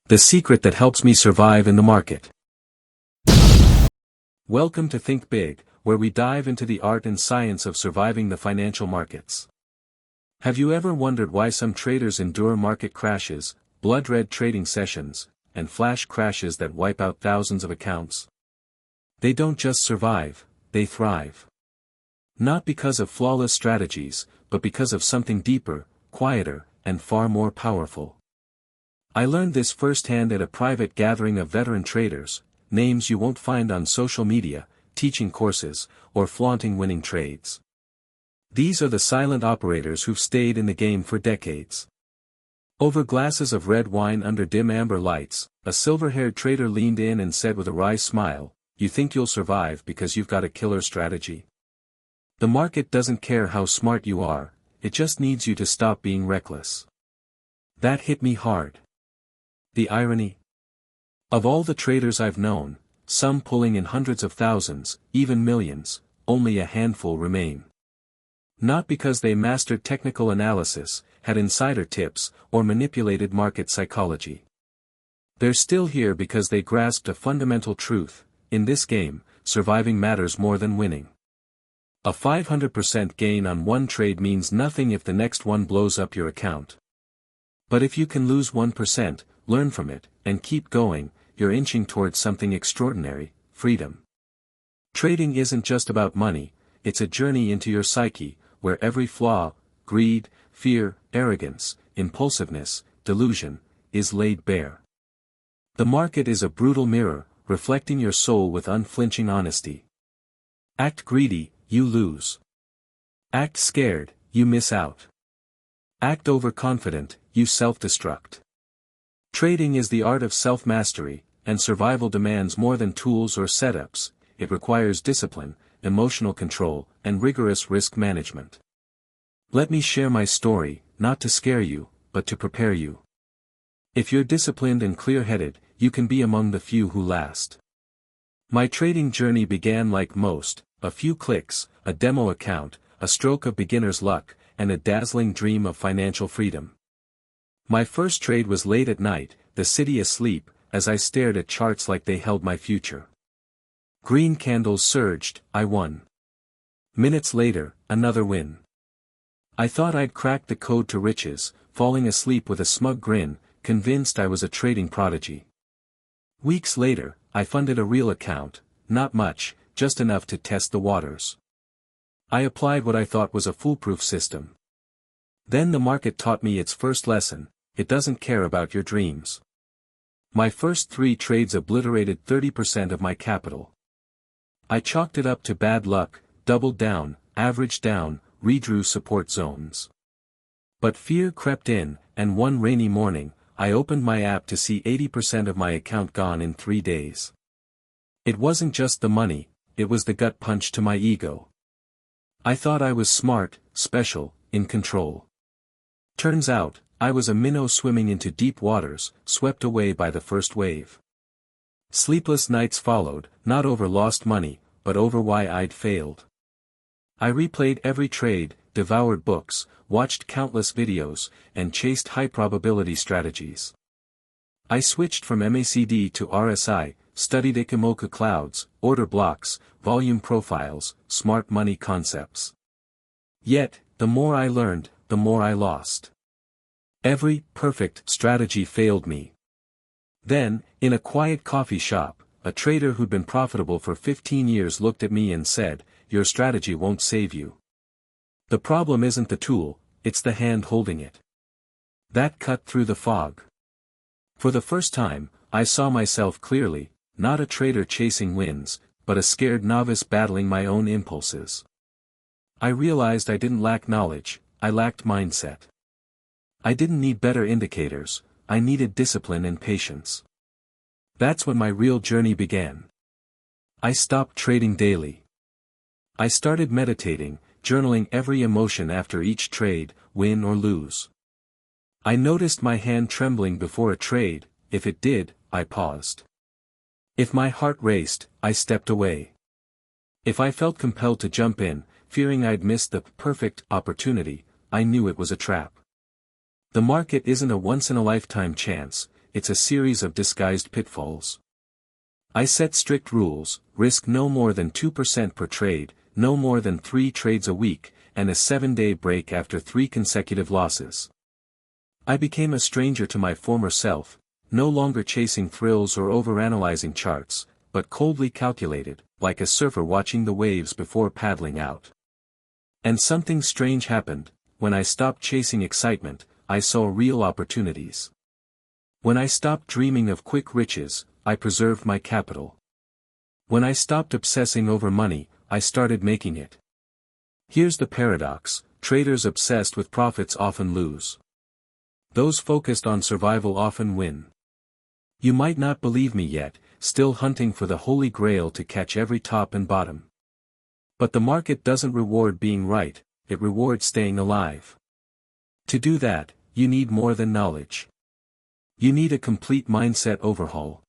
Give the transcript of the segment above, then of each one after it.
The secret that helps me survive in the market. Welcome to Think Big, where we dive into the art and science of surviving the financial markets. Have you ever wondered why some traders endure market crashes, blood-red trading sessions, and flash crashes that wipe out thousands of accounts? They don't just survive, they thrive. Not because of flawless strategies, but because of something deeper, quieter, and far more powerful. I learned this firsthand at a private gathering of veteran traders, names you won't find on social media, teaching courses, or flaunting winning trades. These are the silent operators who've stayed in the game for decades. Over glasses of red wine under dim amber lights, a silver-haired trader leaned in and said with a wry smile, "You think you'll survive because you've got a killer strategy? The market doesn't care how smart you are, it just needs you to stop being reckless." That hit me hard. The irony? Of all the traders I've known, some pulling in hundreds of thousands, even millions, only a handful remain. Not because they mastered technical analysis, had insider tips, or manipulated market psychology. They're still here because they grasped a fundamental truth: in this game, surviving matters more than winning. A 500% gain on one trade means nothing if the next one blows up your account. But if you can lose 1%, learn from it, and keep going, you're inching towards something extraordinary: freedom. Trading isn't just about money, it's a journey into your psyche, where every flaw, greed, fear, arrogance, impulsiveness, delusion, is laid bare. The market is a brutal mirror, reflecting your soul with unflinching honesty. Act greedy, you lose. Act scared, you miss out. Act overconfident, you self-destruct. Trading is the art of self-mastery, and survival demands more than tools or setups. It requires discipline, emotional control, and rigorous risk management. Let me share my story, not to scare you, but to prepare you. If you're disciplined and clear-headed, you can be among the few who last. My trading journey began like most: a few clicks, a demo account, a stroke of beginner's luck, and a dazzling dream of financial freedom. My first trade was late at night, the city asleep, as I stared at charts like they held my future. Green candles surged, I won. Minutes later, another win. I thought I'd cracked the code to riches, falling asleep with a smug grin, convinced I was a trading prodigy. Weeks later, I funded a real account, not much, just enough to test the waters. I applied what I thought was a foolproof system. Then the market taught me its first lesson: it doesn't care about your dreams. My first 3 trades obliterated 30% of my capital. I chalked it up to bad luck, doubled down, averaged down, redrew support zones. But fear crept in, and one rainy morning, I opened my app to see 80% of my account gone in 3 days. It wasn't just the money, it was the gut punch to my ego. I thought I was smart, special, in control. Turns out, I was a minnow swimming into deep waters, swept away by the first wave. Sleepless nights followed, not over lost money, but over why I'd failed. I replayed every trade, devoured books, watched countless videos, and chased high-probability strategies. I switched from MACD to RSI, studied Ichimoku clouds, order blocks, volume profiles, smart money concepts. Yet, the more I learned, the more I lost. Every perfect strategy failed me. Then, in a quiet coffee shop, a trader who'd been profitable for 15 years looked at me and said, "Your strategy won't save you. The problem isn't the tool, it's the hand holding it." That cut through the fog. For the first time, I saw myself clearly, not a trader chasing wins, but a scared novice battling my own impulses. I realized I didn't lack knowledge, I lacked mindset. I didn't need better indicators, I needed discipline and patience. That's when my real journey began. I stopped trading daily. I started meditating, journaling every emotion after each trade, win or lose. I noticed my hand trembling before a trade. If it did, I paused. If my heart raced, I stepped away. If I felt compelled to jump in, fearing I'd missed the perfect opportunity, I knew it was a trap. The market isn't a once-in-a-lifetime chance, it's a series of disguised pitfalls. I set strict rules: risk no more than 2% per trade, no more than 3 trades a week, and a 7-day break after 3 consecutive losses. I became a stranger to my former self, no longer chasing thrills or overanalyzing charts, but coldly calculated, like a surfer watching the waves before paddling out. And something strange happened. When I stopped chasing excitement, I saw real opportunities. When I stopped dreaming of quick riches, I preserved my capital. When I stopped obsessing over money, I started making it. Here's the paradox: traders obsessed with profits often lose. Those focused on survival often win. You might not believe me yet, still hunting for the holy grail to catch every top and bottom. But the market doesn't reward being right, it rewards staying alive. To do that, you need more than knowledge. You need a complete mindset overhaul.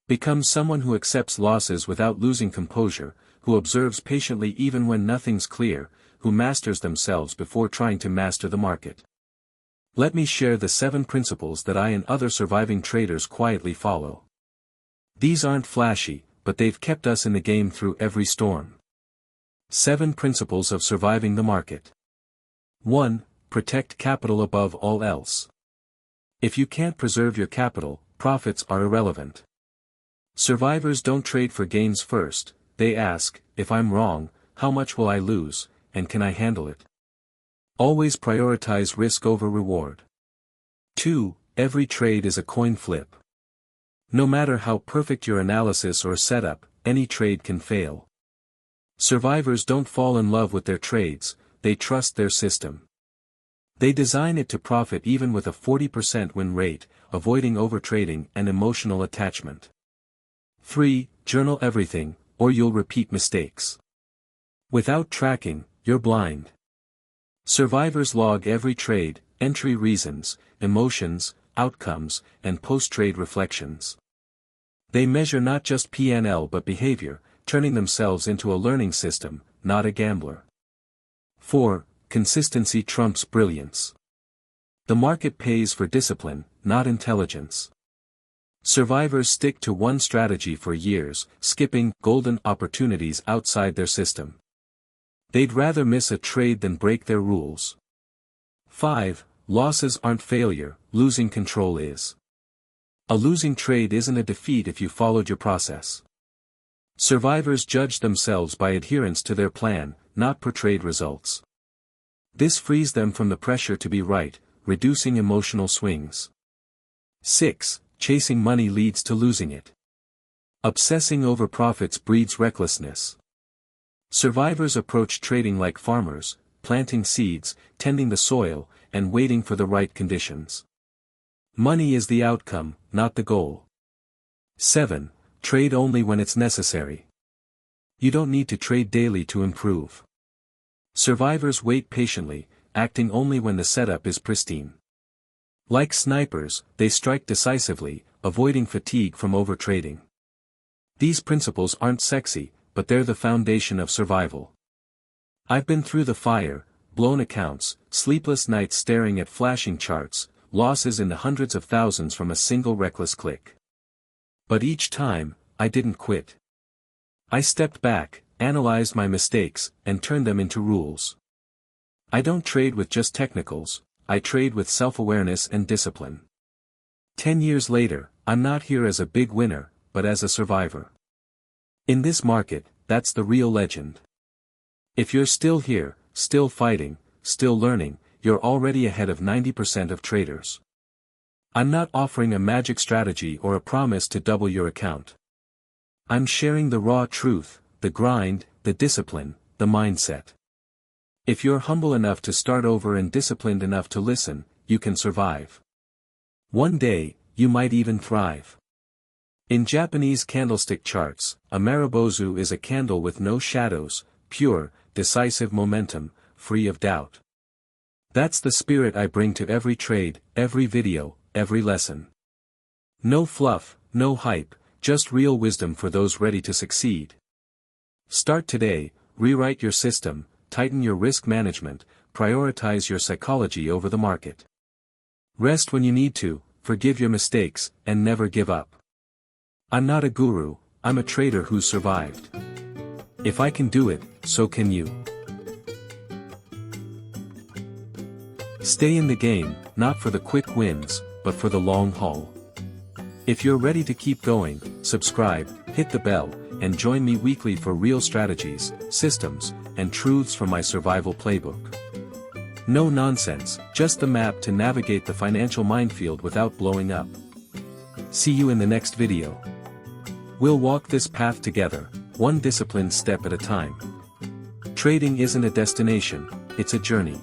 Become someone who accepts losses without losing composure, who observes patiently even when nothing's clear, who masters themselves before trying to master the market. Let me share the 7 principles that I and other surviving traders quietly follow. These aren't flashy, but they've kept us in the game through every storm. 7 Principles of Surviving the Market. 1. Protect capital above all else. If you can't preserve your capital, profits are irrelevant. Survivors don't trade for gains first, they ask, if I'm wrong, how much will I lose, and can I handle it? Always prioritize risk over reward. 2. Every trade is a coin flip. No matter how perfect your analysis or setup, any trade can fail. Survivors don't fall in love with their trades, they trust their system. They design it to profit even with a 40% win rate, avoiding overtrading and emotional attachment. 3. Journal everything, or you'll repeat mistakes. Without tracking, you're blind. Survivors log every trade, entry reasons, emotions, outcomes, and post-trade reflections. They measure not just P&L but behavior, turning themselves into a learning system, not a gambler. 4. Consistency trumps brilliance. The market pays for discipline, not intelligence. Survivors stick to one strategy for years, skipping golden opportunities outside their system. They'd rather miss a trade than break their rules. 5. Losses aren't failure, losing control is. A losing trade isn't a defeat if you followed your process. Survivors judge themselves by adherence to their plan, not portrayed results. This frees them from the pressure to be right, reducing emotional swings. 6. Chasing money leads to losing it. Obsessing over profits breeds recklessness. Survivors approach trading like farmers, planting seeds, tending the soil, and waiting for the right conditions. Money is the outcome, not the goal. 7. Trade only when it's necessary. You don't need to trade daily to improve. Survivors wait patiently, acting only when the setup is pristine. Like snipers, they strike decisively, avoiding fatigue from overtrading. These principles aren't sexy, but they're the foundation of survival. I've been through the fire, blown accounts, sleepless nights staring at flashing charts, losses in the hundreds of thousands from a single reckless click. But each time, I didn't quit. I stepped back, analyzed my mistakes, and turned them into rules. I don't trade with just technicals, I trade with self-awareness and discipline. 10 years later, I'm not here as a big winner, but as a survivor. In this market, that's the real legend. If you're still here, still fighting, still learning, you're already ahead of 90% of traders. I'm not offering a magic strategy or a promise to double your account. I'm sharing the raw truth, the grind, the discipline, the mindset. If you're humble enough to start over and disciplined enough to listen, you can survive. One day, you might even thrive. In Japanese candlestick charts, a Maribozu is a candle with no shadows, pure, decisive momentum, free of doubt. That's the spirit I bring to every trade, every video, every lesson. No fluff, no hype, just real wisdom for those ready to succeed. Start today, rewrite your system, tighten your risk management, prioritize your psychology over the market. Rest when you need to, forgive your mistakes, and never give up. I'm not a guru, I'm a trader who's survived. If I can do it, so can you. Stay in the game, not for the quick wins, but for the long haul. If you're ready to keep going, subscribe, hit the bell, and join me weekly for real strategies, systems, and truths from my survival playbook. No nonsense, just the map to navigate the financial minefield without blowing up. See you in the next video. We'll walk this path together, one disciplined step at a time. Trading isn't a destination, it's a journey.